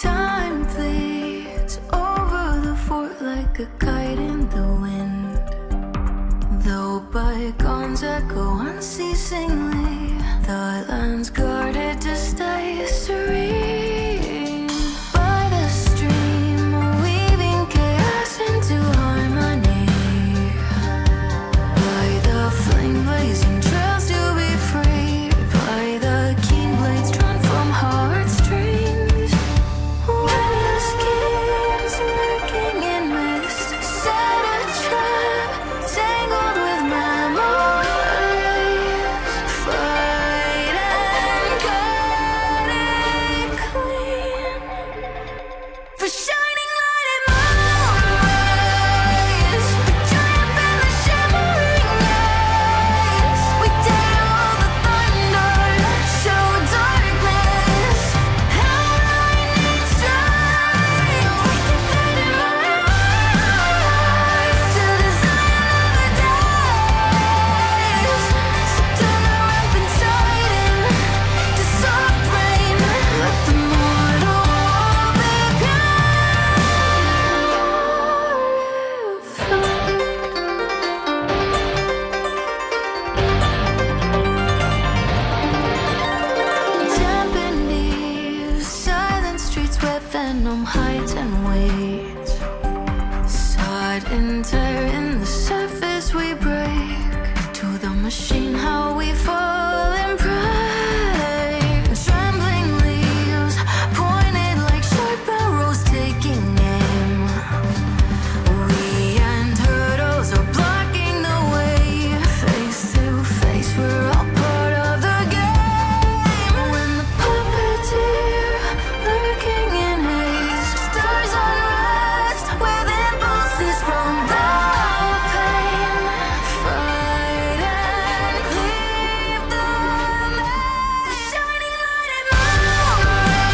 Time flees over the fort like a kite in the wind. Though bygones echo unceasingly, the land's guarded to stay serene. By the stream, weaving chaos into harmony. By the flame blazing trails to be free. By the keen blades drawn from heartstrings. When the schemes lurking in mist set a trap, tangled with memories. Fight and cut it clean. For shining light and moonrise, for triumph and the shimmering rays. We dare all the thunder, show darkness. How I need strength. We can fight in my eyes to design another days. So turn the rampant tide into soft rain. Let the mortal world be dampened eaves, silent streets where venom hides and waits. Sought and tear in the surface we break. To the machine how we fall and pray. Trembling leaves pointed like sharp arrows taking aim. We and turtles are blocking the way. Face to face, we're all part of the game. When the puppeteer lurking in haze, stars unrest with impulses from the pain. Fight and cleave the maze. Shining light and moonrise,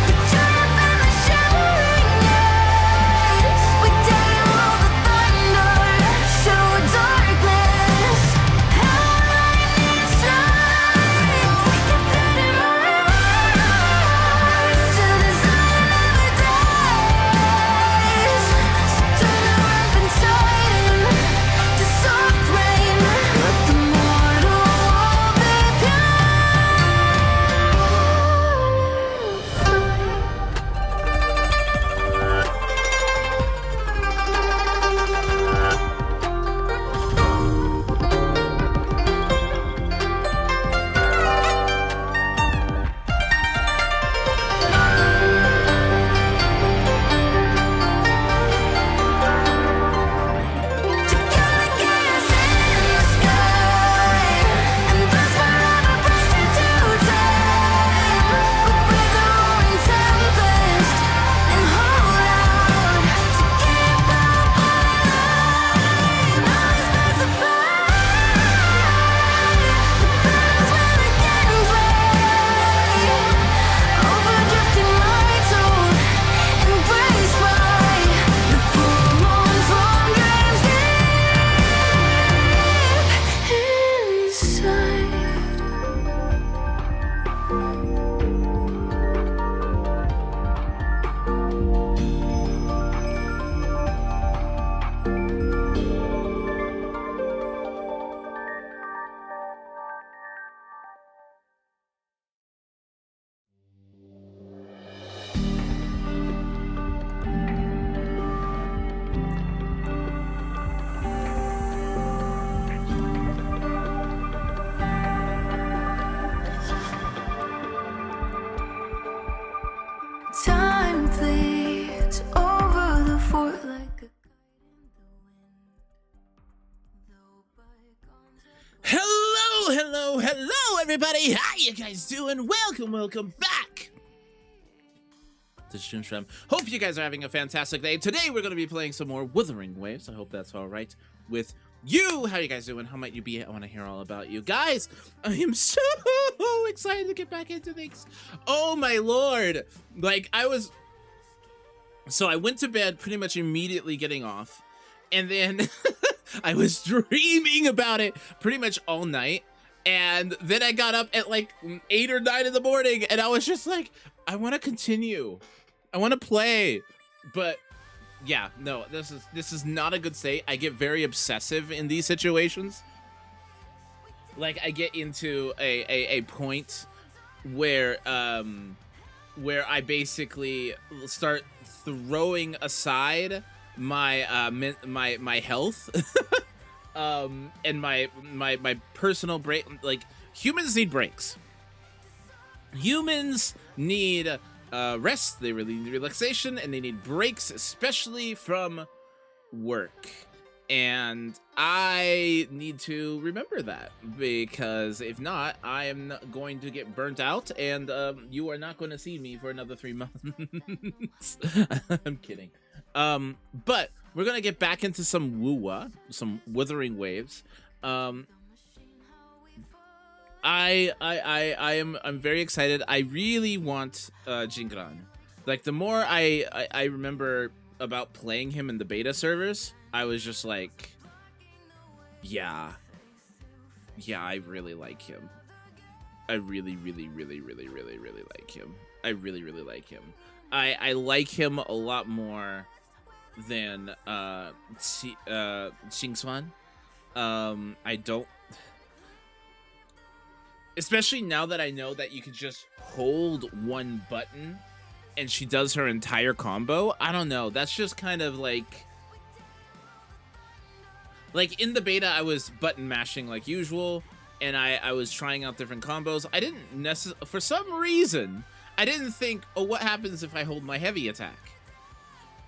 the triumph and the shimmering rays. We dare all the thunder, show darkness. How I need strength. We can fight in my eyes to design another days. So turn the rampant tide into soft rain. Let the mortal world be time flees over the fort like a kite in the wind. Though bygones Hello, everybody. How you guys doing? Welcome back to Shroom Shroom. Hope you guys are having a fantastic day. Today we're going to be playing some more Wuthering Waves. I hope that's all right with you. How you guys doing? How might you be? I want to hear all about you guys. I am so excited to get back into things. Oh my lord. Like I went to bed pretty much immediately getting off, and then I was dreaming about it pretty much all night. And then I got up at like 8 or 9 in the morning, and I was just like, I want to continue. I want to play. But yeah, no, this is not a good state. I get very obsessive in these situations. Like, I get into a point where I basically start throwing aside my my health and my personal break. Like, humans need breaks. Humans need rest, they really need relaxation, and they need breaks, especially from work. And I need to remember that, because if not, I am going to get burnt out, and you are not going to see me for another 3 months. I'm kidding. But we're gonna get back into some some Wuthering Waves. I'm very excited. I really want Jingran. Like, the more I remember about playing him in the beta servers, I was just like, yeah, I really like him. I really like him. I really like him. I like him a lot more than Xingxuan. I don't, especially now that I know that you can just hold one button and she does her entire combo. I don't know, that's just kind of like in the beta I was button mashing like usual, and I was trying out different combos. I didn't necessarily, for some reason, I didn't think, oh, what happens if I hold my heavy attack?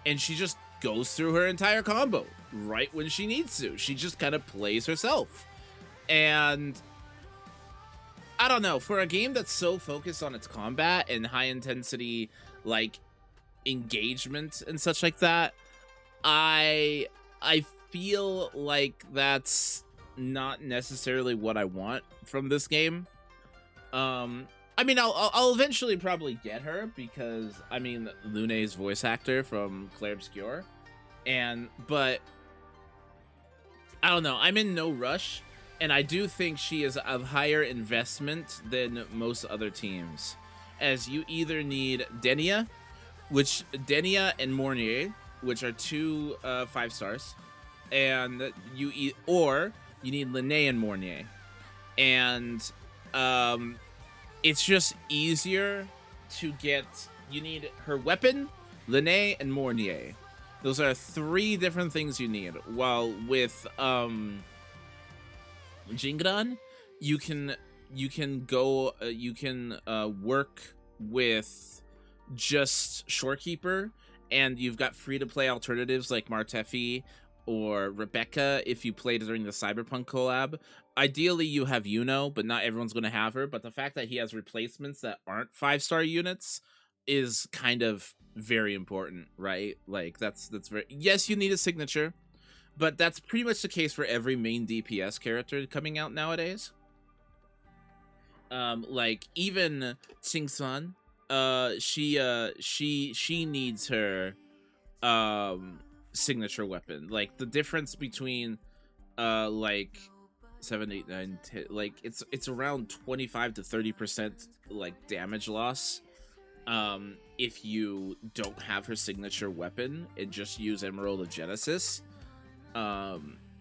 And she just goes through her entire combo right when she needs to. She just kind of plays herself. And I don't know, for a game that's so focused on its combat and high intensity, like, engagement and such like that, I feel like that's not necessarily what I want from this game. I mean, I'll eventually probably get her, because, I mean, Lune's voice actor from Clair Obscur, but I don't know, I'm in no rush, and I do think she is of higher investment than most other teams, as you either need Denia and Mornier, which are 2 5 stars, and or you need Linnea and Mornier, and it's just easier to get. You need her weapon, Linnea, and Mornier. Those are 3 different things you need. While with Jingran, you can work with just Shorekeeper, and you've got free-to-play alternatives like Martefi or Rebecca if you played during the Cyberpunk collab. Ideally, you have Yuno, but not everyone's going to have her. But the fact that he has replacements that aren't 5-star units is kind of very important, right? Like, that's very... Yes, you need a signature, but that's pretty much the case for every main DPS character coming out nowadays. Like, even Xingxuan, she needs her signature weapon. Like, the difference between like 7, 8, 9, 10, like it's around 25 to 30% like damage loss if you don't have her signature weapon and just use Emerald of Genesis.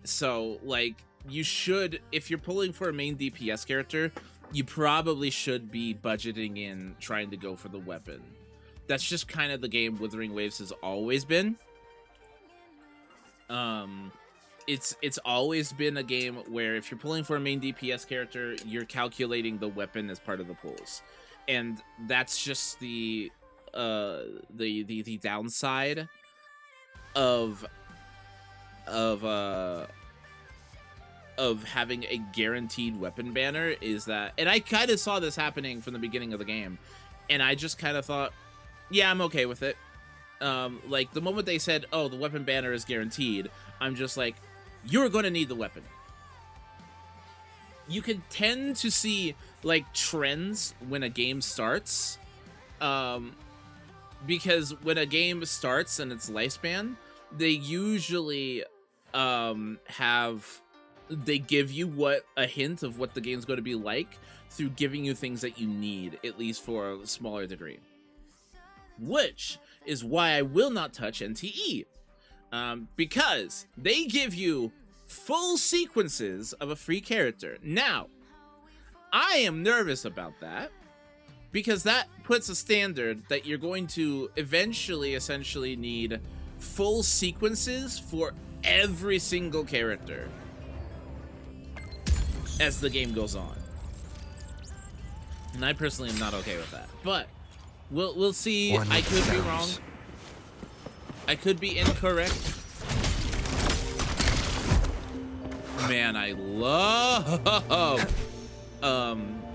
So, like, you should, if you're pulling for a main DPS character, you probably should be budgeting in trying to go for the weapon. That's just kind of the game Wuthering Waves has always been. It's always been a game where if you're pulling for a main DPS character, you're calculating the weapon as part of the pulls, and that's just the downside of having a guaranteed weapon banner, is that, and I kind of saw this happening from the beginning of the game, and I just kind of thought, yeah, I'm okay with it. Like, the moment they said, oh, the weapon banner is guaranteed, I'm just like, you're going to need the weapon. You can tend to see, like, trends when a game starts, because when a game starts in its lifespan, they usually have they give you a hint of what the game's going to be like through giving you things that you need, at least for a smaller degree. Which is why I will not touch NTE. Because they give you full sequences of a free character. Now, I am nervous about that, because that puts a standard that you're going to eventually essentially need full sequences for every single character as the game goes on. And I personally am not okay with that. But we'll see. I could be wrong. I could be incorrect. Man, I love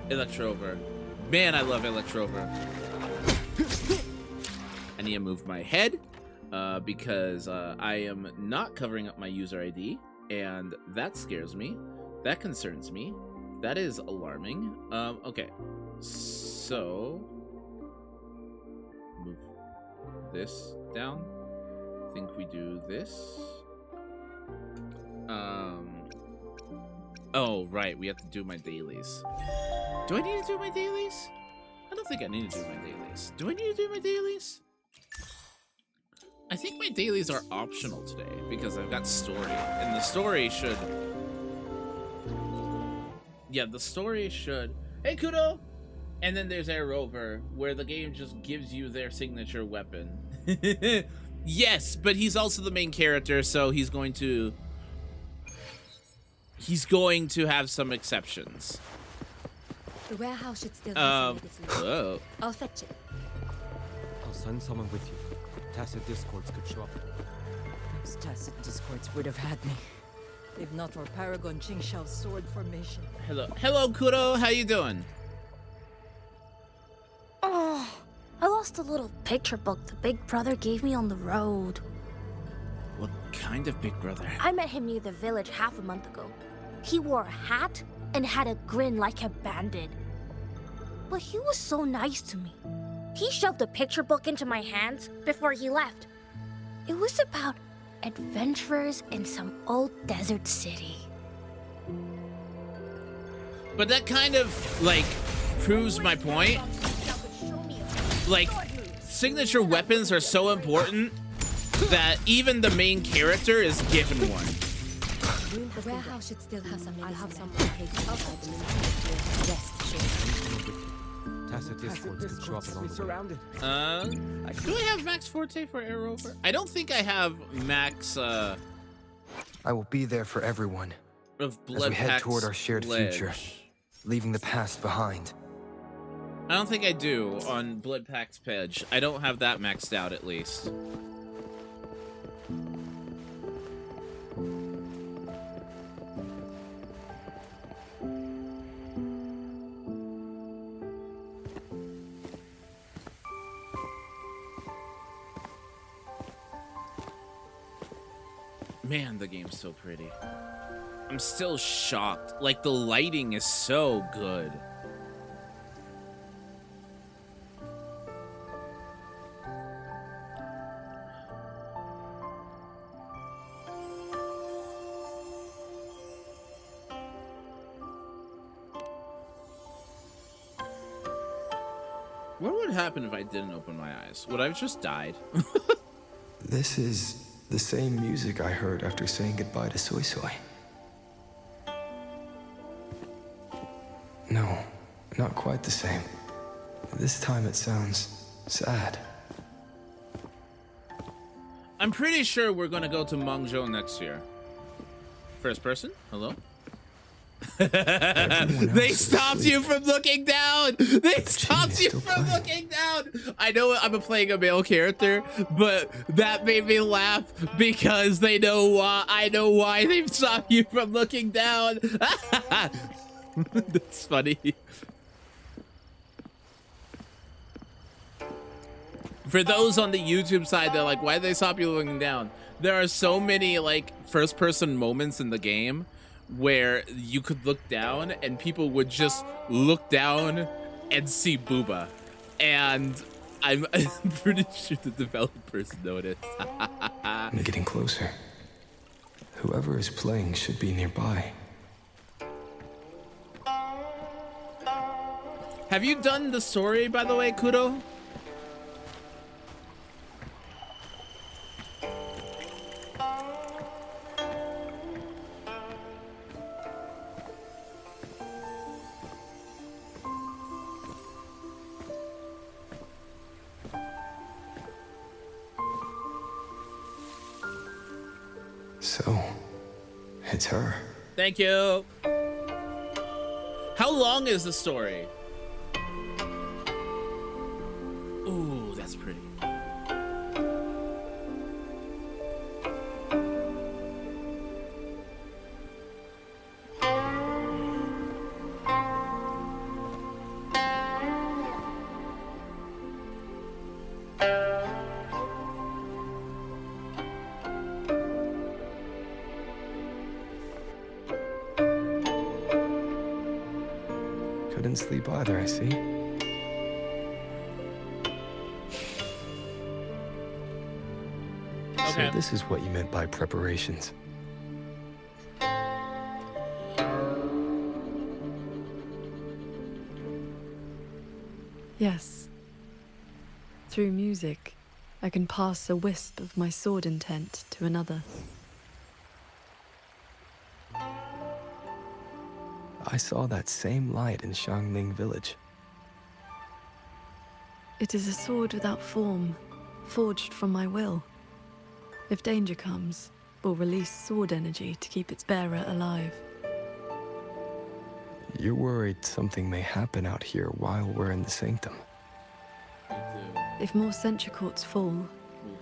Electrover. Man, I love Electrover. I need to move my head because I am not covering up my user ID, and that scares me. That concerns me. That is alarming. Okay, so move this down. I think we do this. Oh, right, we have to do my dailies. Do I need to do my dailies? I don't think I need to do my dailies. Do I need to do my dailies? I think my dailies are optional today because I've got story, and the story should... Yeah, the story should... Hey, Kudo! And then there's Air Rover, where the game just gives you their signature weapon. Yes, but he's also the main character, so he's going to have some exceptions. The warehouse should still have some medicine. Whoa. I'll fetch it. I'll send someone with you. Tacit discords could show up. Those tacit discords would have had me. If not for Paragon Qingxiao's sword formation. Hello, Kudo. How you doing? Oh, I lost a little picture book the big brother gave me on the road. What kind of big brother? I met him near the village half a month ago. He wore a hat and had a grin like a bandit. But he was so nice to me. He shoved the picture book into my hands before he left. It was about adventurers in some old desert city. But that kind of, like, proves my point. Like, signature weapons are so important that even the main character is given one. The warehouse should still have some medicine. I'll have someone take it outside the military. Rest assured. Tacit discords could show up along the way. Do I have Max Forte for Air Rover? I don't think I have Max, I will be there for everyone of Blood as we head Pack's toward our shared future, pledge. leaving the past behind. I don't think I do on Blood Pack's pledge. I don't have that maxed out, at least. Man, the game's so pretty. I'm still shocked. Like, the lighting is so good. What would happen if I didn't open my eyes? Would I have just died? This is the same music I heard after saying goodbye to Soy Soy. No, not quite the same. This time it sounds sad. I'm pretty sure we're gonna go to Mengzhou next year. First person? Hello? They stopped you from looking down! They stopped you from looking down! I know I'm playing a male character, but that made me laugh because they know why. I know why they've stopped you from looking down. That's funny. For those on the YouTube side, they're like, why did they stop you looking down? There are so many like first-person moments in the game where you could look down and people would just look down and see Booba. And I'm pretty sure the developers noticed. I'm getting closer. Whoever is playing should be nearby. Have you done the story, by the way, Kudo? So, it's her. Thank you. How long is the story? Ooh, that's pretty. Couldn't sleep either, I see. Okay. So this is what you meant by preparations. Yes. Through music, I can pass a wisp of my sword intent to another. I saw that same light in Shangling village. It is a sword without form, forged from my will. If danger comes, will release sword energy to keep its bearer alive. You're worried something may happen out here while we're in the sanctum. If more sentry courts fall,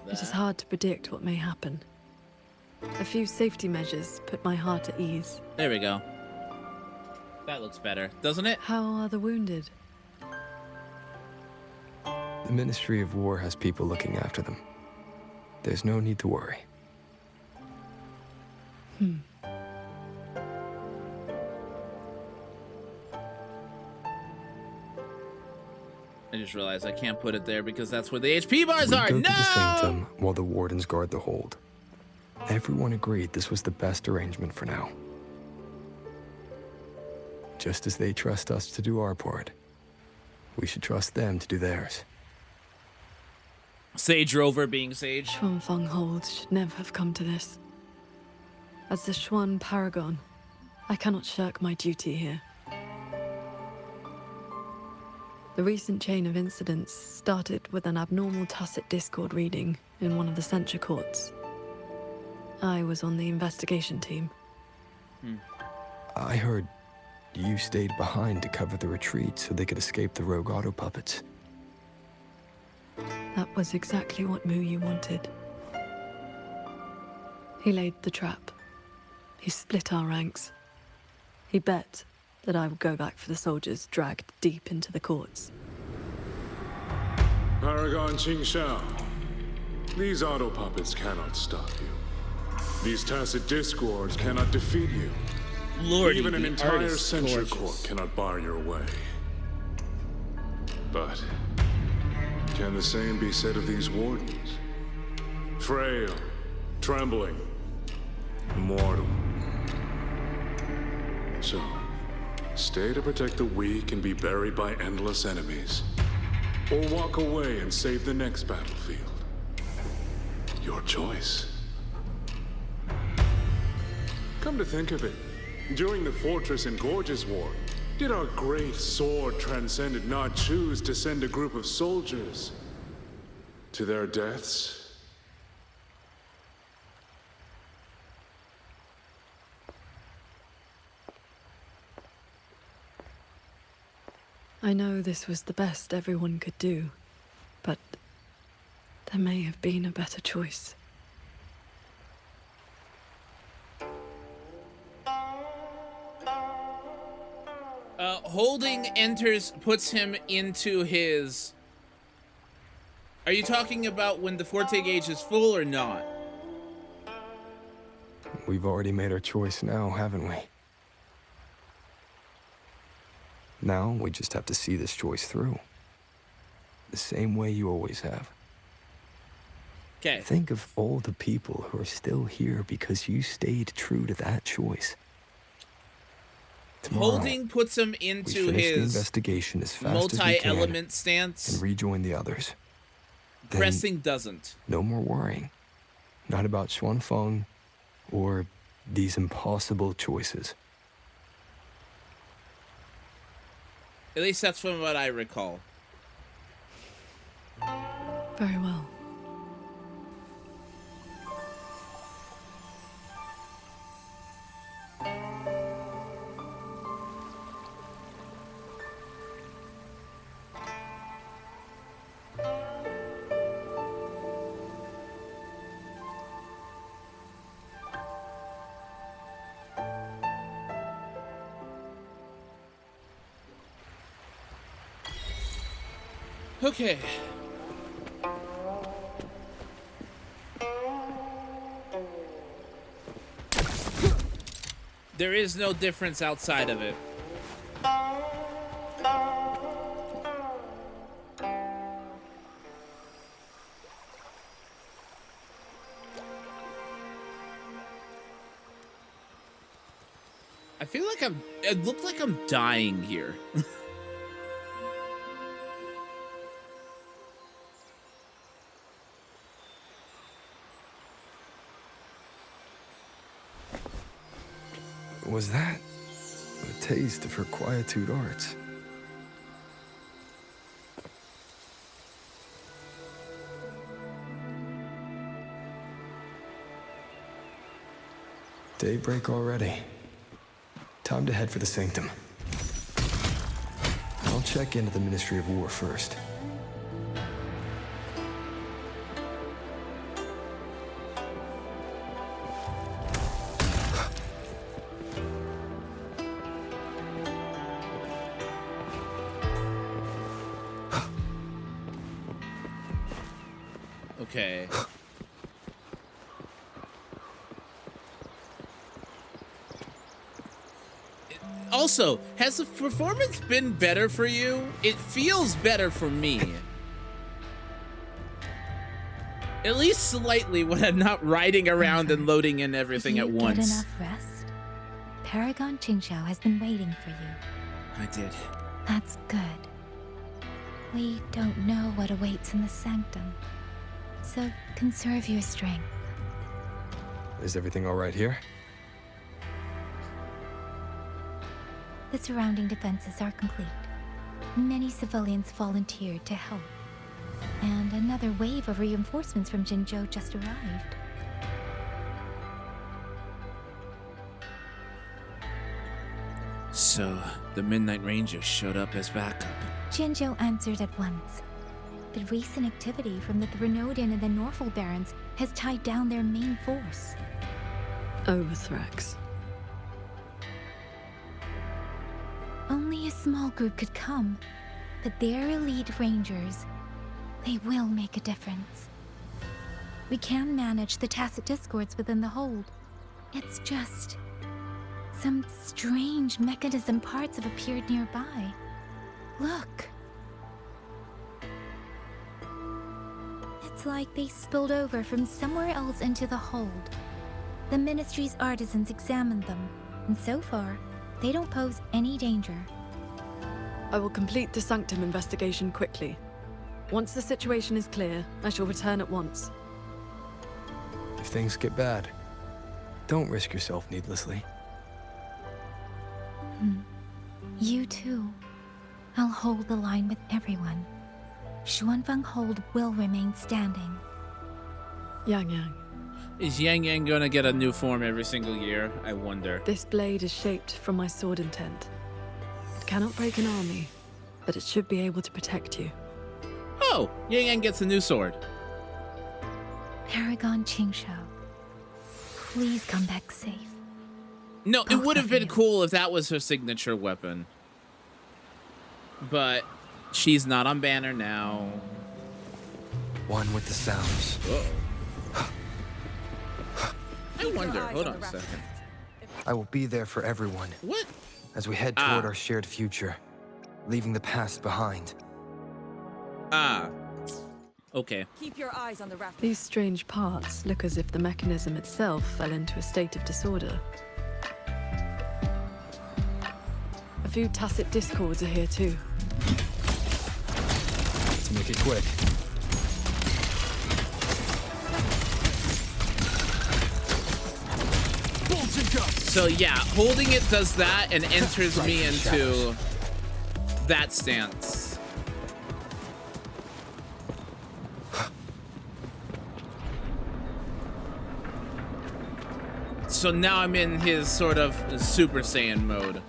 it is hard to predict what may happen. A few safety measures put my heart at ease. There we go. That looks better, doesn't it? How are the wounded? The Ministry of War has people looking after them. There's no need to worry. I just realized I can't put it there because that's where the HP bars We are. go No! to the sanctum while the wardens guard the hold. Everyone agreed this was the best arrangement for now. Just as they trust us to do our part, we should trust them to do theirs. Sage Rover being Sage. Xuanfeng Hold should never have come to this. As the Xuan Paragon, I cannot shirk my duty here. The recent chain of incidents started with an abnormal tacit discord reading in one of the censure courts. I was on the investigation team. I heard you stayed behind to cover the retreat so they could escape the rogue auto puppets. That was exactly what Muyi wanted. He laid the trap. He split our ranks. He bet that I would go back for the soldiers dragged deep into the courts. Paragon Qingshao, these auto puppets cannot stop you. These tacit discords cannot defeat you. Lordy, Even an the entire artist's censure gorgeous. court cannot bar your way. But can the same be said of these wardens? Frail, trembling, mortal. So, stay to protect the weak and be buried by endless enemies. Or walk away and save the next battlefield. Your choice. Come to think of it, during the Fortress and Gorges War, did our great sword transcendent not choose to send a group of soldiers to their deaths? I know this was the best everyone could do, but there may have been a better choice. Holding enters, puts him into his... Are you talking about when the Forte gauge is full or not? We've already made our choice now, haven't we? Now we just have to see this choice through. The same way you always have. Okay. Think of all the people who are still here because you stayed true to that choice. Tomorrow, Holding puts him we into finish the his investigation as fast as we can multi-element and stance. rejoin the others. Then Pressing doesn't. no more worrying. Not about Xuanfeng or these impossible choices. At least that's from what I recall. Very well. Okay. There is no difference outside of it. I feel like it looked like I'm dying here. Was that a taste of her quietude arts? Daybreak already. Time to head for the Sanctum. I'll check into the Ministry of War first. Okay. Also, has the performance been better for you? It feels better for me. At least slightly when I'm not riding around and loading in everything at once. Get enough rest? Paragon Qingxiao has been waiting for you. I did. That's good. We don't know what awaits in the Sanctum, so conserve your strength. Is everything all right here? The surrounding defenses are complete. Many civilians volunteered to help, and another wave of reinforcements from Jinzhou just arrived. So, the Midnight Rangers showed up as backup. Jinzhou answered at once. The recent activity from the Threnodian and the Norful Barons has tied down their main force. Overthrax. Only a small group could come, but their elite rangers, they will make a difference. We can manage the tacit discords within the hold. It's just some strange mechanism parts have appeared nearby. Look. It's like they spilled over from somewhere else into the hold. The Ministry's artisans examined them, and so far, they don't pose any danger. I will complete the Sanctum investigation quickly. Once the situation is clear, I shall return at once. If things get bad, don't risk yourself needlessly. You too. I'll hold the line with everyone. Xuanfeng Hold will remain standing. Yang Yang, Is Yang Yang gonna get a new form every single year? I wonder. this blade is shaped from my sword intent. It cannot break an army, but it should be able to protect you. Oh, Yang Yang gets a new sword. Paragon Qingxiao, please come back safe. No, it Both would have of been you. cool if that was her signature weapon. But she's not on banner now. One with the sounds. Uh-oh. I wonder. Hold on a second. I will be there for everyone What? as we head toward our shared future, leaving the past behind. Ah. Okay. Keep your eyes on the raft. These strange parts look as if the mechanism itself fell into a state of disorder. few tacit discords are here too. Let's make it quick. So yeah, holding it does that and enters me into that stance. So now I'm in his sort of Super Saiyan mode.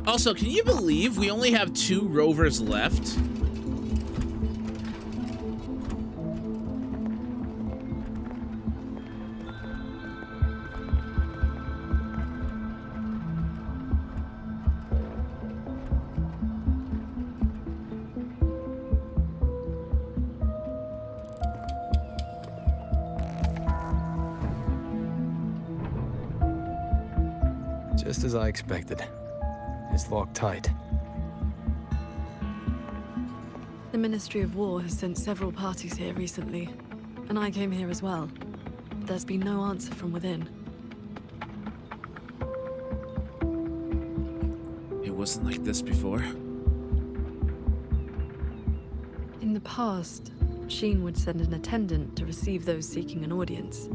Also, can you believe we only have 2 rovers left? Just as I expected. It's locked tight. The Ministry of War has sent several parties here recently, and I came here as well. There's been no answer from within. It wasn't like this before. In the past, Sheen would send an attendant to receive those seeking an audience.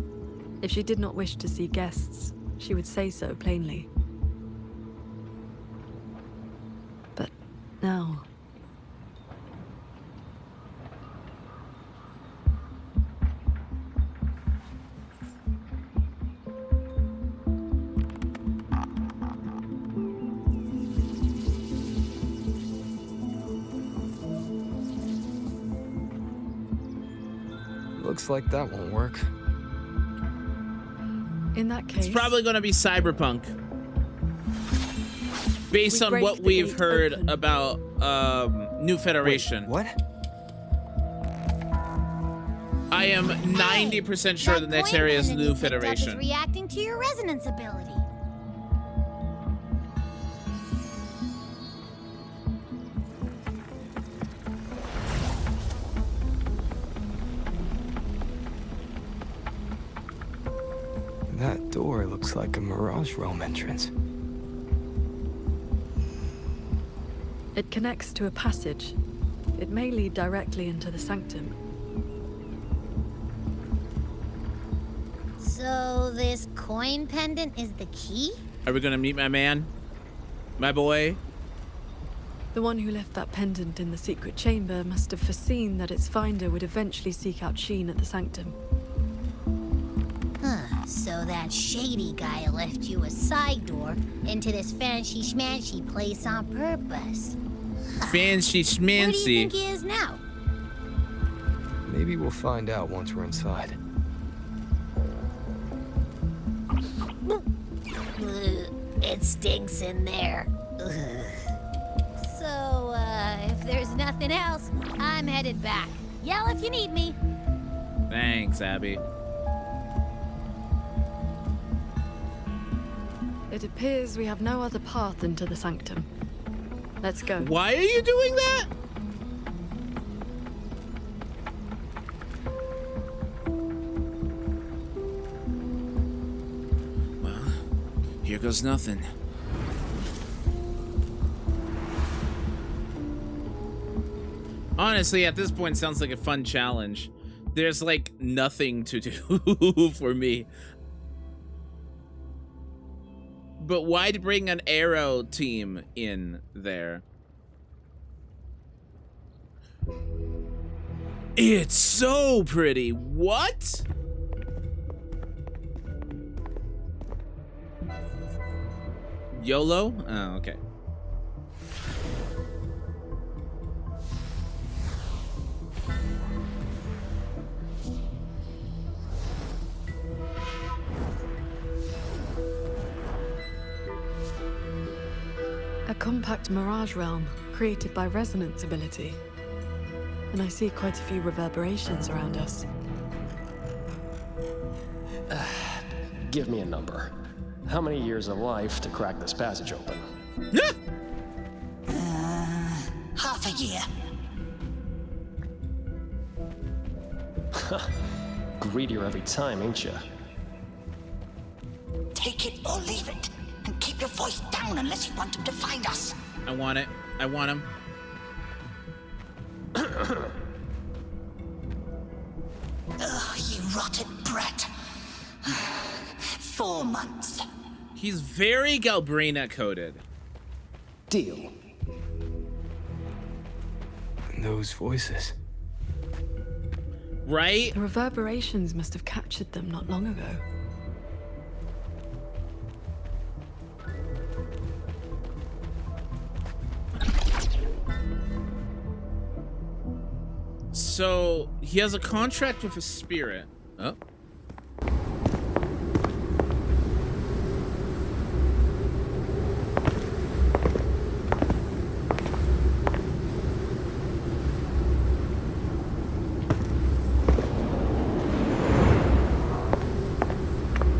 If she did not wish to see guests, she would say so plainly. But now... Looks like that won't work. In that case... It's probably going to be Cyberpunk. Based on what we've heard about New Federation. Wait, what? I am 90% sure the next area is New Federation. Is reacting to your resonance ability. That door looks like a Mirage Realm entrance. It connects to a passage. It may lead directly into the sanctum. So this coin pendant is the key? Are we going to meet my man? My boy? The one who left that pendant in the secret chamber must have foreseen that its finder would eventually seek out Sheen at the sanctum. Huh, so that shady guy left you a side door into this fancy-schmancy place on purpose. Fancy Where do you schmancy. think he is now? Maybe we'll find out once we're inside. It stinks in there. So, if there's nothing else, I'm headed back. Yell if you need me. Thanks, Abby. It appears we have no other path into the sanctum. Let's go. Why are you doing that? Well, here goes nothing. Honestly, at this point, sounds like a fun challenge. There's like nothing to do for me. But why bring an arrow team in there? It's so pretty. What? YOLO? Oh, okay. A compact mirage realm created by resonance ability. And I see quite a few reverberations around us. Give me a number. How many years of life to crack this passage open? Half a year. greedier every time, ain't ya? Take it or leave it. And keep your voice down unless you want him to find us. I want it. I want him. Ugh, you rotted brat. 4 months. He's very Galbrina coded. Deal. Those voices. Right? The reverberations must have captured them not long ago. So he has a contract with a spirit. Oh.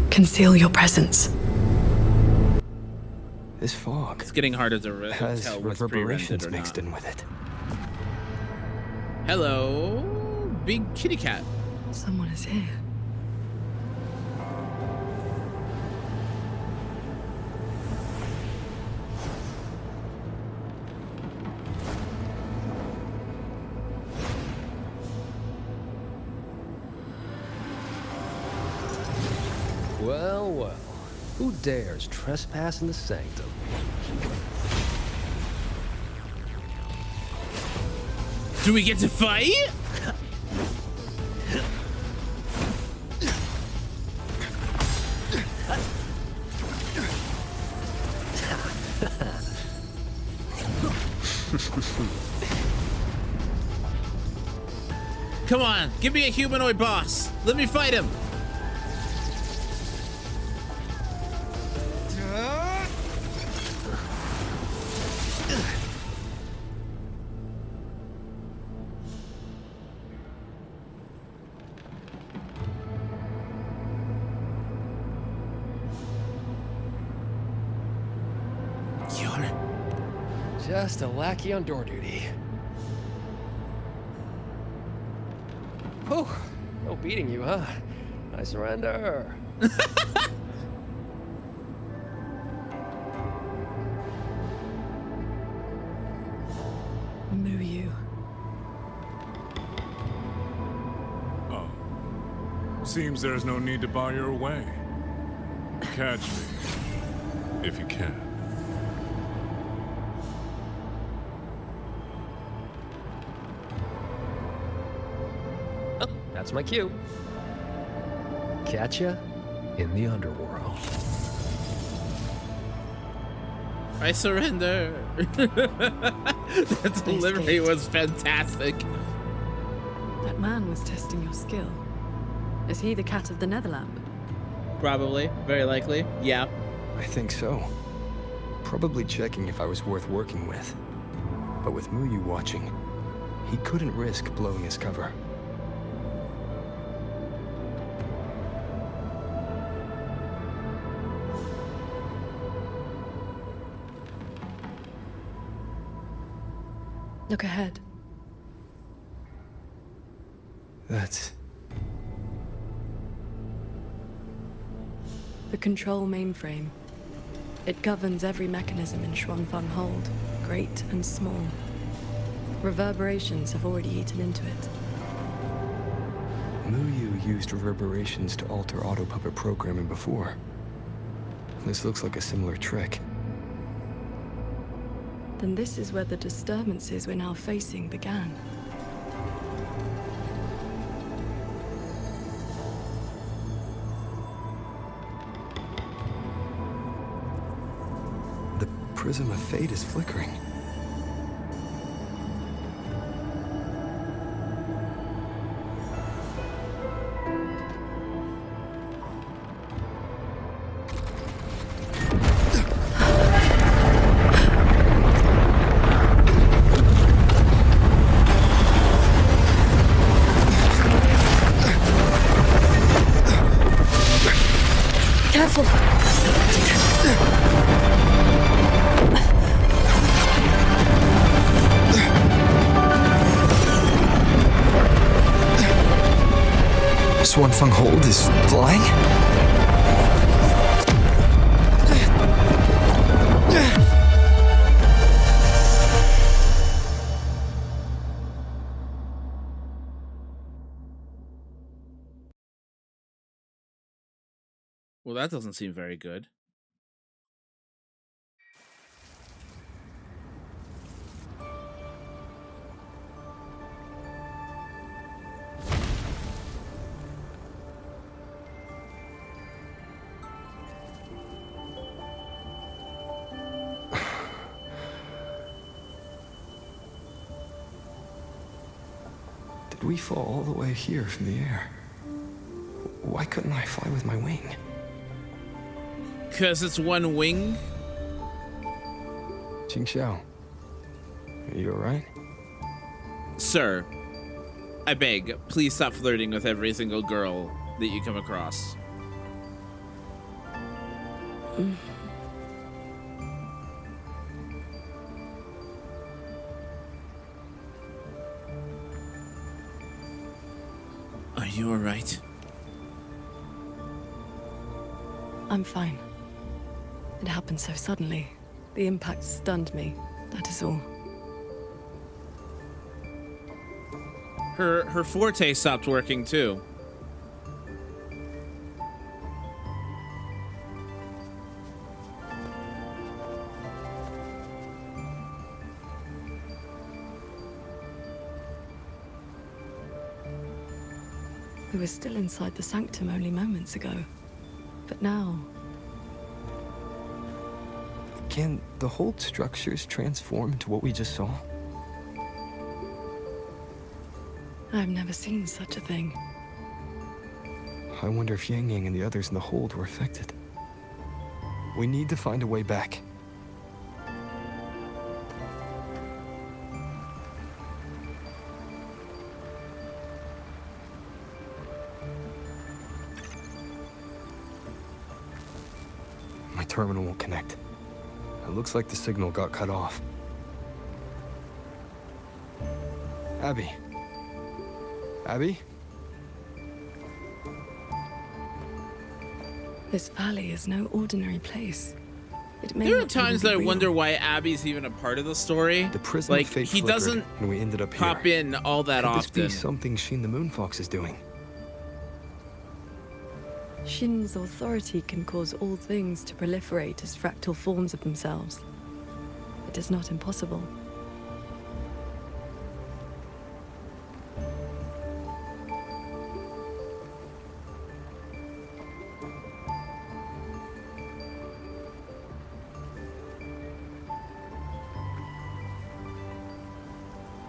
Conceal your presence. This fog It's getting harder to has tell what's pre-rendered reverberations or mixed not. in with it. Hello, big kitty cat. Someone is here. Well, well. Who dares trespass in the sanctum? Do we get to fight? Come on, give me a humanoid boss. Let me fight him. Just a lackey on door duty. Whew, no beating you, huh? I surrender. Muyu. Oh. Seems there's no need to bar your way. Catch me. If you can. Oh, that's my cue. Catch ya in the underworld. I surrender. That delivery was fantastic. That man was testing your skill. Is he the cat of the Netherland? Probably, very likely. Yeah. I think so. Probably checking if I was worth working with. But with Muyu watching, he couldn't risk blowing his cover. Look ahead. That's... The control mainframe. It governs every mechanism in Xuanfang Hold, great and small. Reverberations have already eaten into it. Muyu used reverberations to alter auto-puppet programming before. This looks like a similar trick. Then this is where the disturbances we're now facing began. The prism of fate is flickering. Careful! on hold is flying? Well, that doesn't seem very good. Did we fall all the way here from the air? Why couldn't I fly with my wing? Because it's one wing? Jingxiao, are you alright? Sir, I beg, please stop flirting with every single girl that you come across. Are you alright? I'm fine. It happened so suddenly. The impact stunned me, that is all. Her forte stopped working too. We were still inside the sanctum only moments ago. But now... Can the whole structures transform into what we just saw? I've never seen such a thing. I wonder if Yang Yang and the others in the hold were affected. We need to find a way back. My terminal won't connect. It looks like the signal got cut off. Abby? Abby? This valley is no ordinary place. It may There are not even times be that I real. wonder why Abby's even a part of the story. The prism Like, of fate he flickered, doesn't and we ended up pop here. in all that Could this be often. something Shin the Moonfox is doing? Shin's authority can cause all things to proliferate as fractal forms of themselves. It is not impossible.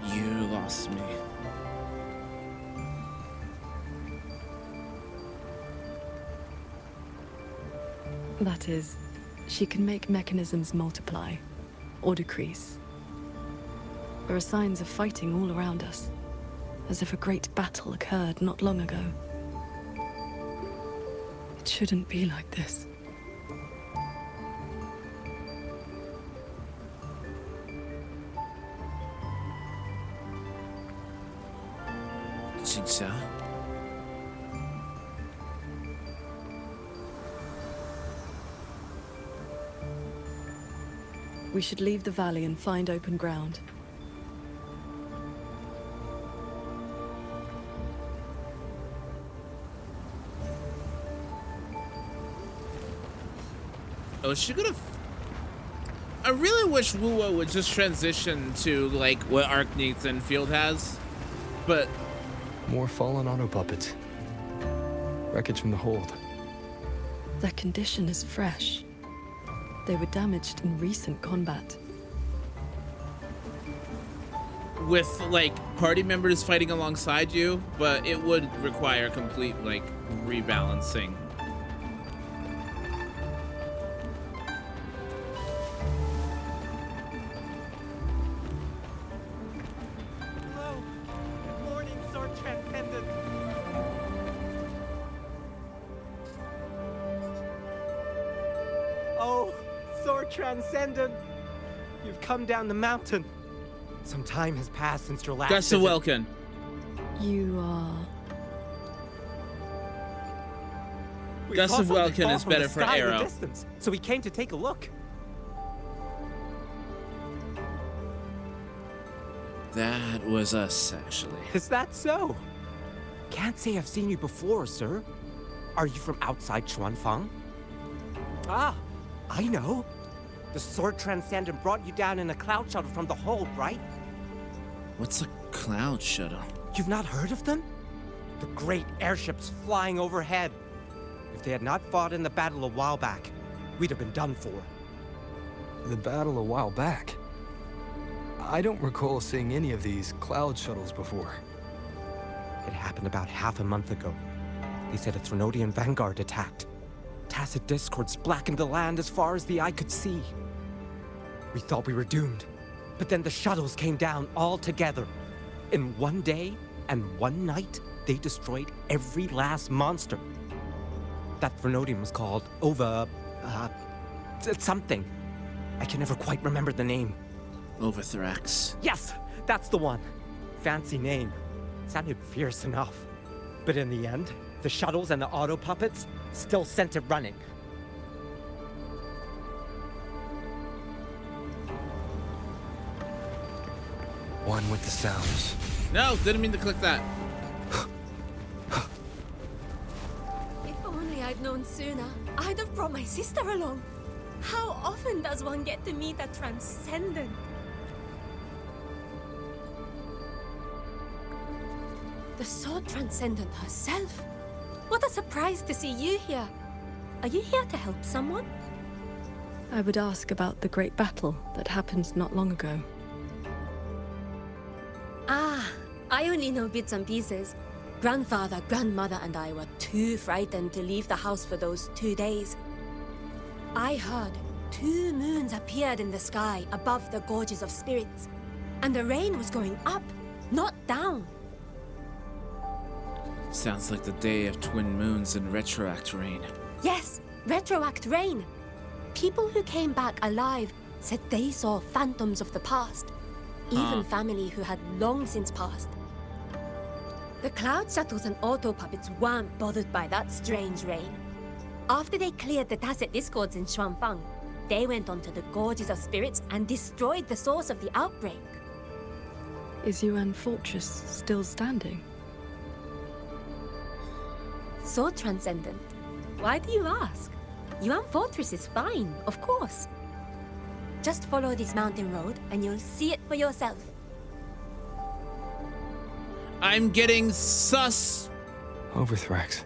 You lost me. That is, she can make mechanisms multiply or decrease. There are signs of fighting all around us, as if a great battle occurred not long ago. It shouldn't be like this. Jigsaw? We should leave the valley and find open ground. Oh, is she gonna... I really wish Wuo would just transition to, like, what Arc Nathan Field has. But... More fallen auto puppets. Wreckage from the hold. Their condition is fresh. They were damaged in recent combat. with like party members fighting alongside you, but it would require complete like rebalancing. Hello. Good morning, Sword Transcendent. Oh, Sword Transcendent. You've come down the mountain. Some time has passed since your last That's a visit. welcome. You are... We Gust saw of something Welkin fall is from the better for sky in the Arrow. distance, so we came to take a look. That was us, actually. Is that so? Can't say I've seen you before, sir. Are you from outside Xuanfang? Ah, I know. The Sword Transcendent brought you down in a cloud shuttle from the hold, right? What's a cloud shuttle? You've not heard of them? The great airships flying overhead. If they had not fought in the battle a while back, we'd have been done for. The battle a while back? I don't recall seeing any of these cloud shuttles before. It happened about half a month ago. They said a Threnodian vanguard attacked. Tacit discords blackened the land as far as the eye could see. We thought we were doomed, but then the shuttles came down all together. In one day and one night, they destroyed every last monster. That Threnodian was called something. I can never quite remember the name. Overthrax. Yes, that's the one. Fancy name. Sounded fierce enough. But in the end, the shuttles and the auto puppets still sent it running. One with the sounds. No, didn't mean to click that. If only I'd known sooner, I'd have brought my sister along. How often does one get to meet a transcendent? The Sword Transcendent herself. What a surprise to see you here. Are you here to help someone? I would ask about the great battle that happened not long ago. Ah, I only know bits and pieces. Grandfather, grandmother, and I were too frightened to leave the house for those 2 days. I heard 2 moons appeared in the sky above the gorges of spirits, and the rain was going up, not down. Sounds like the day of twin moons and retroact rain. Yes, retroact rain. People who came back alive said they saw phantoms of the past, even family who had long since passed. The cloud shuttles and auto puppets weren't bothered by that strange rain. After they cleared the tacit discords in Xuanfang, they went onto the gorges of spirits and destroyed the source of the outbreak. Is Yuan Fortress still standing? Sword Transcendent. Why do you ask? Yuan Fortress is fine, of course. Just follow this mountain road and you'll see it for yourself. I'm getting sus. Overthrax.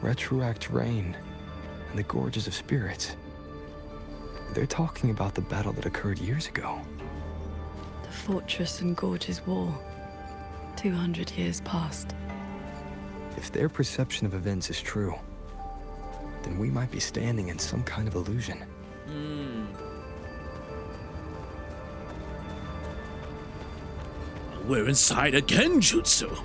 Retroact rain. And the gorges of spirits. They're talking about the battle that occurred years ago. The Fortress and Gorges War. 200 years past. If their perception of events is true, then we might be standing in some kind of illusion. We're inside a genjutsu.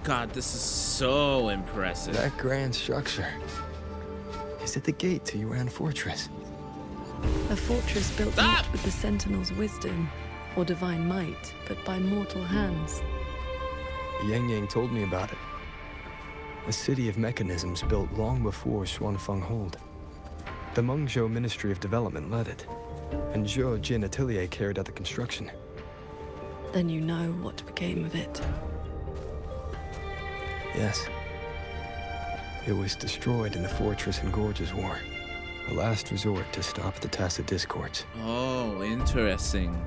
God, this is so impressive. That grand structure. Is it the gate to Yuan Fortress? A fortress built not with the Sentinel's wisdom or divine might, but by mortal hands. Yang Yang told me about it. A city of mechanisms built long before Xuanfang Hold. The Mengzhou Ministry of Development led it, and Zhou Jin Atelier carried out the construction. Then you know what became of it. Yes. It was destroyed in the Fortress and Gorges War. A last resort to stop the tacit discords. Oh, interesting.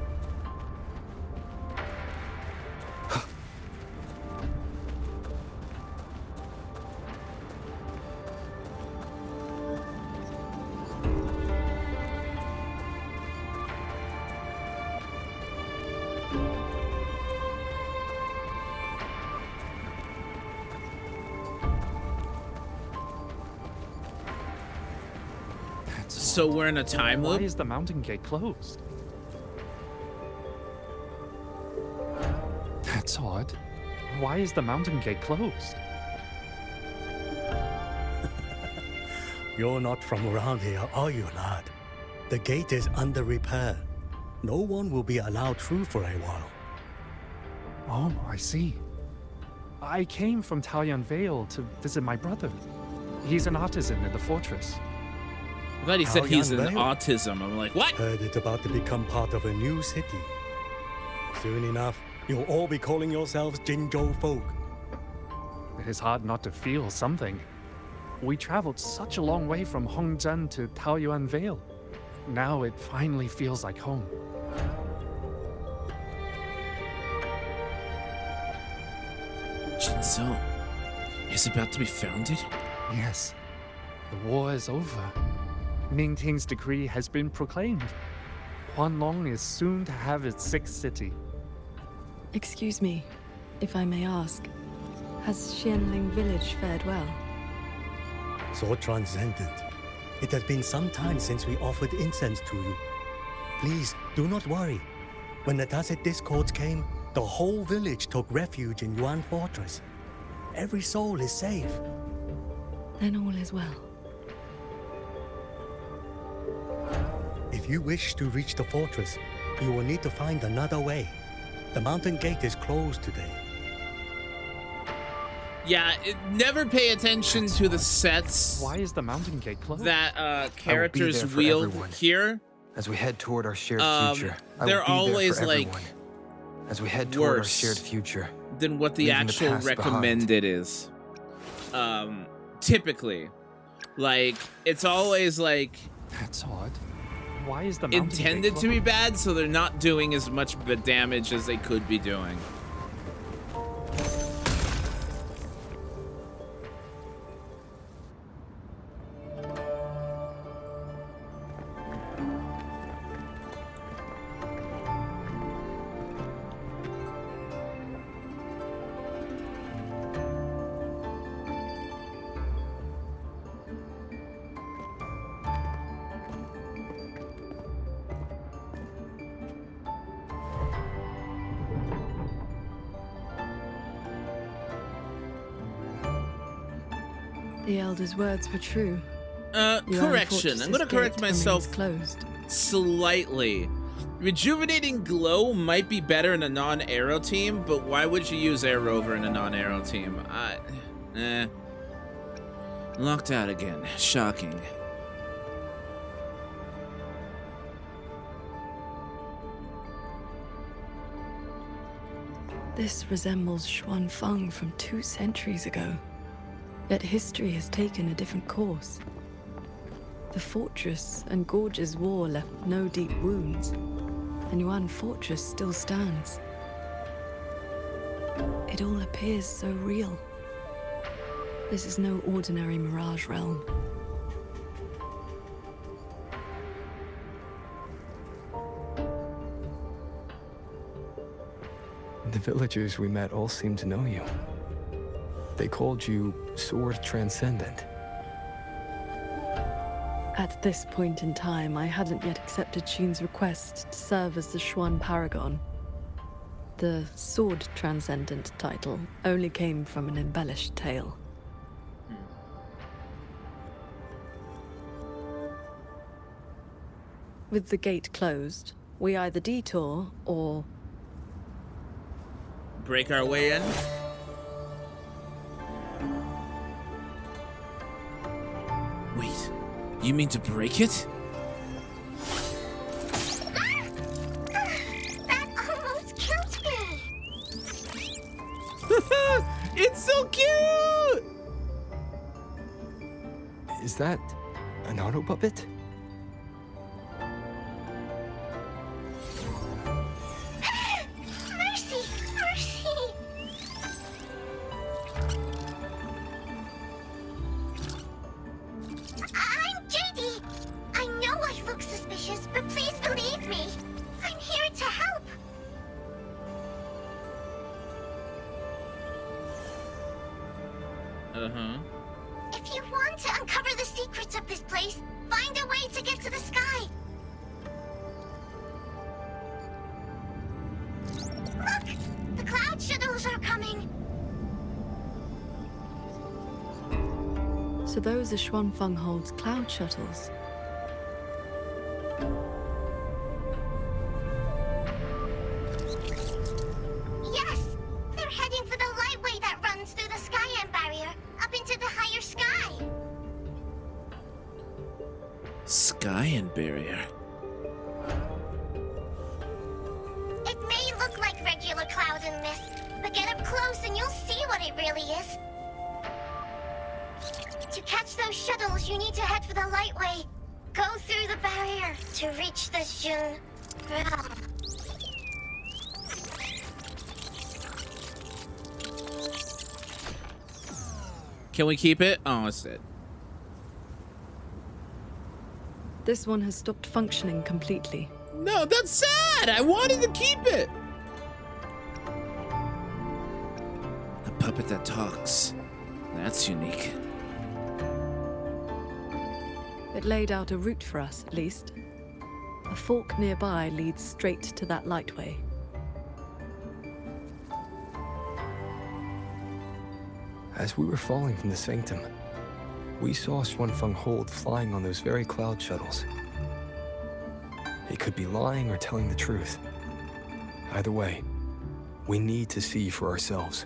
So we're in a time loop? Why is the mountain gate closed? That's odd. Why is the mountain gate closed? You're not from around here, are you, lad? The gate is under repair. no one will be allowed through for a while. Oh, I see. I came from Taoyuan Vale to visit my brother. He's an artisan in the fortress. I thought he said he's Taoyuan an Vale? autism. I'm like, what? Heard it's about to become part of a new city. Soon enough, you'll all be calling yourselves Jinzhou folk. It is hard not to feel something. We traveled such a long way from Hongzhen to Taoyuan Vale. Now it finally feels like home. Jinzhou is about to be founded? Yes. The war is over. Ningting's decree has been proclaimed. Huanlong is soon to have its 6th city. Excuse me, if I may ask, has Xianling village fared well? So transcendent. It has been some time since we offered incense to you. Please, do not worry. When the Tacit Discords came, the whole village took refuge in Yuan Fortress. Every soul is safe. Then all is well. If you wish to reach the fortress, you will need to find another way. The mountain gate is closed today. Yeah, never pay attention to the sets. Why is the mountain gate closed? That characters wield here. As we head toward our shared future. They're always like as we head toward our shared future than what the actual recommended is. Typically, like it's always like that's odd. Why is the mountain intended to be bad, so they're not doing as much damage as they could be doing. The Elder's words were true. Correction. I'm gonna correct myself slightly. Rejuvenating Glow might be better in a non-arrow team, but why would you use Air Rover in a non-arrow team? Locked out again. Shocking. This resembles Xuanfeng from 2 centuries ago. Yet history has taken a different course. The fortress and Gorge's war left no deep wounds, and Yuan Fortress still stands. It all appears so real. This is no ordinary Mirage realm. The villagers we met all seemed to know you. They called you Sword Transcendent. At this point in time, I hadn't yet accepted Xin's request to serve as the Xuan Paragon. The Sword Transcendent title only came from an embellished tale. With the gate closed, we either detour or break our way in. Wait, you mean to break it? That almost killed me! It's so cute! Is that an auto puppet? Mercy! Mercy! I'm JD. I know I look suspicious, but please believe me. I'm here to help. If you want to uncover the secrets of this place, find a way to get to the sky. Look! The cloud shuttles are coming. so those are Xuanfeng Hold's cloud shuttles. ion barrier. It may look like regular cloud and mist, but get up close and you'll see what it really is. To catch those shuttles, you need to head for the lightway. Go through the barrier to reach the Jun realm. Can we keep it? Oh, it's it. This one has stopped functioning completely. No, that's sad. I wanted to keep it. A puppet that talks. That's unique. It laid out a route for us, at least. A fork nearby leads straight to that lightway. As we were falling from the sanctum, we saw Xuanfeng Hold flying on those very cloud shuttles. He could be lying or telling the truth. Either way, we need to see for ourselves.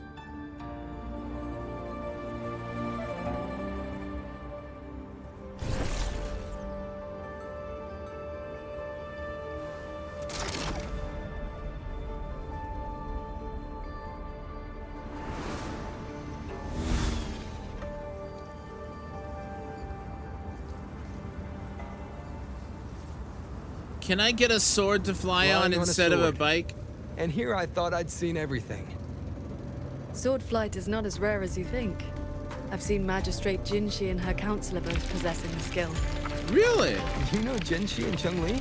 Can I get a sword to fly on instead of a bike? And here I thought I'd seen everything. Sword flight is not as rare as you think. I've seen Magistrate Jinshi and her counselor both possessing the skill. Really? You know Jinshi and Cheng-Li?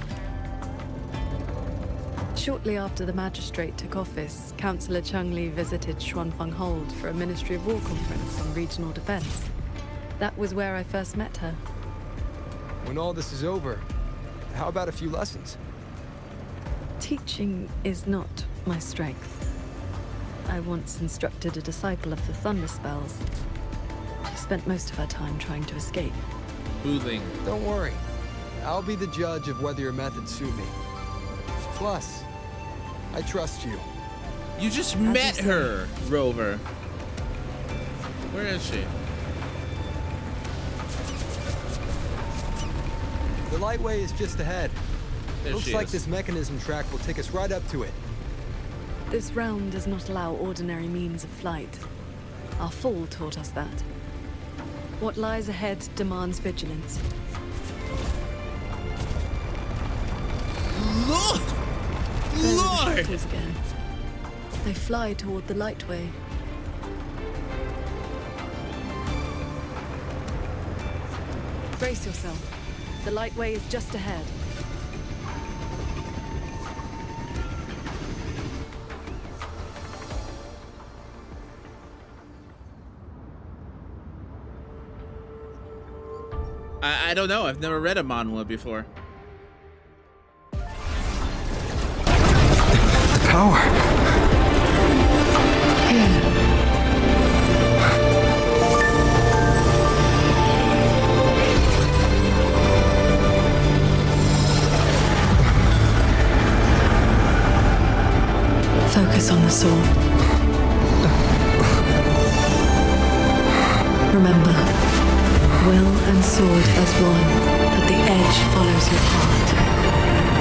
Shortly after the magistrate took office, Councillor Cheng-Li visited Xuanfeng Hold for a Ministry of War conference on regional defense. That was where I first met her. When all this is over, how about a few lessons? Teaching is not my strength. I once instructed a disciple of the Thunder Spells. She spent most of her time trying to escape. Wuthering. Don't worry. I'll be the judge of whether your methods suit me. Plus, I trust you. You just met her, Rover. Where is she? The lightway is just ahead. There Looks she like is. this mechanism track will take us right up to it. This realm does not allow ordinary means of flight. Our fall taught us that. What lies ahead demands vigilance. Lord! There are the Lord! shuttles again. They fly toward the lightway. Brace yourself. The lightway is just ahead. I don't know. I've never read a manhwa before. The power. Focus on the sword. Remember, will and sword as one, but the edge follows your path.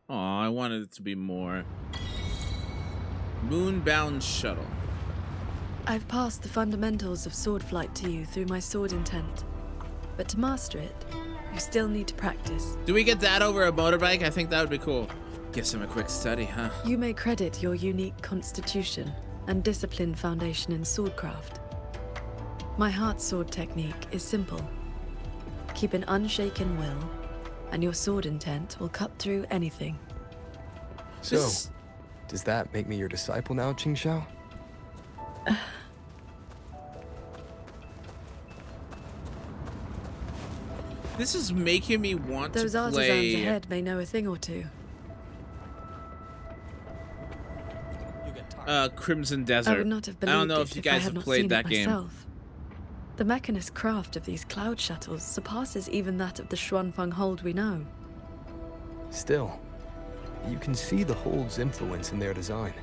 Aw, I wanted it to be more. Moonbound shuttle. I've passed the fundamentals of sword flight to you through my sword intent. But to master it, you still need to practice. Do we get that over a motorbike? I think that would be cool. Guess I'm a quick study, huh? You may credit your unique constitution and disciplined foundation in swordcraft. My heart sword technique is simple. Keep an unshaken will, and your sword intent will cut through anything. So, does that make me your disciple now, Qingxiao? This is making me want Those to artisans play. ahead may know a thing or two. Crimson Desert. I would not have I don't believed know it if you I guys had have not played seen that it game. myself. The mechanist craft of these cloud shuttles surpasses even that of the Xuanfeng hold we know. Still, you can see the hold's influence in their design.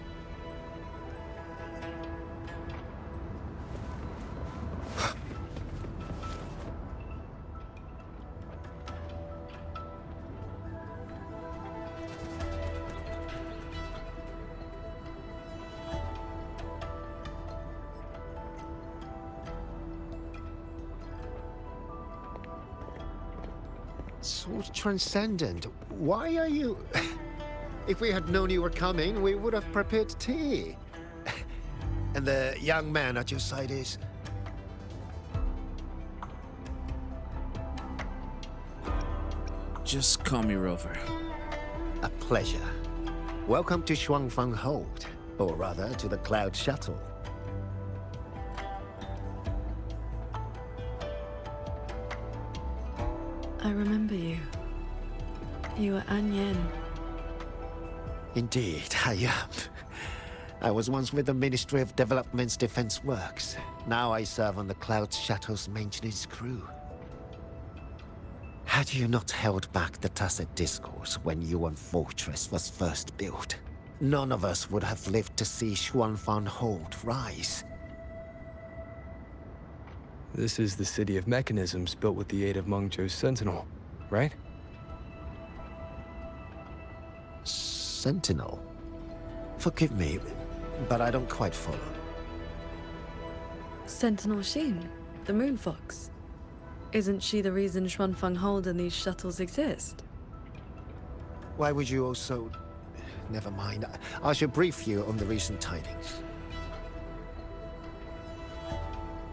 So transcendent. Why are you... If we had known you were coming, we would have prepared tea. And the young man at your side is... Just call me Rover. A pleasure. Welcome to Xuanfeng Hold, or rather, to the Cloud Shuttle. I remember you. You were An Yen. Indeed, I am. I was once with the Ministry of Development's Defense Works. Now I serve on the Cloud Shuttle's maintenance crew. Had you not held back the Tacit Discourse when Yuan Fortress was first built, none of us would have lived to see Xuanfeng Hold rise. This is the city of mechanisms built with the aid of Mengzhou's Sentinel, right? Sentinel? Forgive me, but I don't quite follow. Sentinel Xin, the Moon Fox. Isn't she the reason Xuanfeng Hold and these shuttles exist? Why would you also... Never mind. I shall brief you on the recent tidings.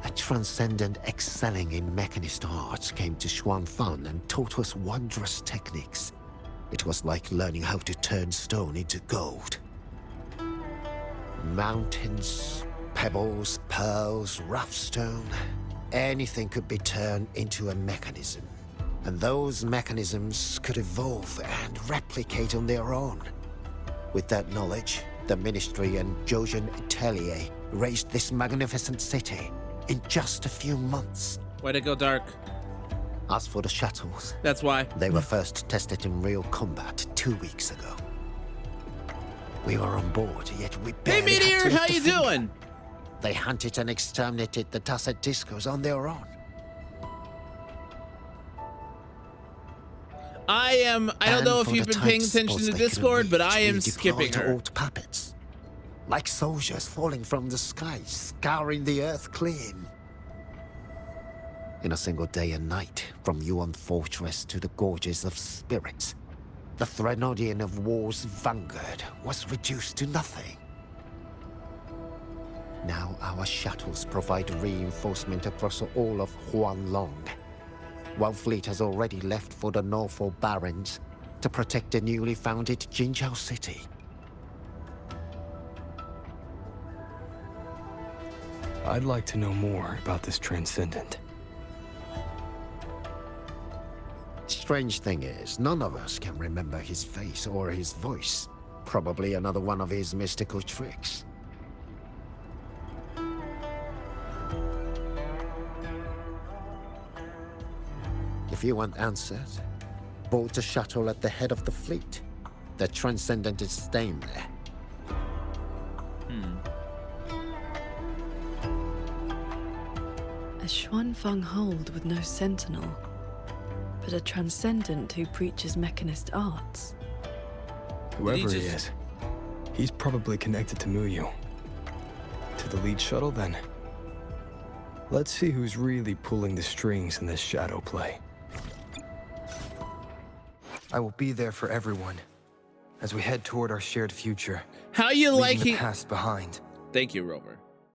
A transcendent excelling in mechanist arts came to Xuanfeng and taught us wondrous techniques. It was like learning how to turn stone into gold. Mountains, pebbles, pearls, rough stone. Anything could be turned into a mechanism. And those mechanisms could evolve and replicate on their own. With that knowledge, the Ministry and Zhouzhen Atelier raised this magnificent city in just a few months. Way to go, Dark. As for the shuttles... That's why. They were first tested in real combat 2 weeks ago. We were on board, yet we barely Hey, Meteor, had to how lift a you finger. doing? They hunted and exterminated the Tacit Discos on their own. I don't know if for you've the been paying tight attention spots to they Discord, couldn't but reach, I am we skipping deployed her. old puppets. Like soldiers falling from the sky, scouring the earth clean. In a single day and night, from Yuan Fortress to the Gorges of Spirits, the Threnodian of War's vanguard was reduced to nothing. Now our shuttles provide reinforcement across all of Huanglong. One fleet has already left for the Norfolk Barrens to protect the newly founded Jinzhou city. I'd like to know more about this Transcendent. Strange thing is, none of us can remember his face or his voice. Probably another one of his mystical tricks. If you want answers, board the shuttle at the head of the fleet. The Transcendent is staying there. A Xuanfeng Hold with no sentinel, but a Transcendent who preaches mechanist arts. Whoever he is, he's probably connected to Muyu. To the lead shuttle, then. Let's see who's really pulling the strings in this shadow play. I will be there for everyone as we head toward our shared future. How you leaving liking the past behind? Thank you, Rover.